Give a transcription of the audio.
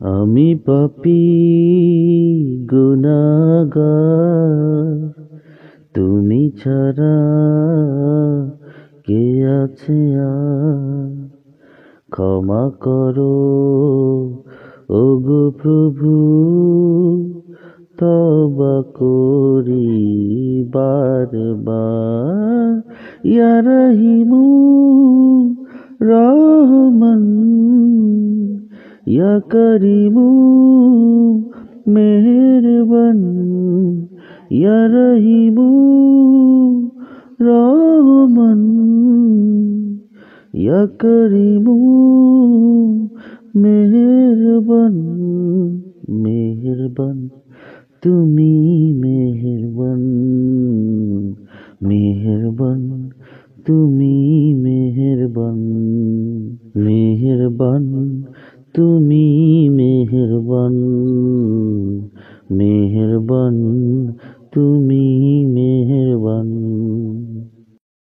আমি পাপী গুনাহগার, তুমি ছাড়া কে আছে আর? ক্ষমা করো ওগো প্রভু, তওবা করি বারবার। ইয়া রহিমু রহমান, ইয়া করিমু মেহেরবান, ইয়া রহিমু রহমান, ইয়া করিমু মেহেরবান। মেহেরবান তুমি, মেহেরবান, মেহেরবান তুমি, মেহেরবান, মেহেরবান তুমি, মেহেরবান, মেহেরবান তুমি,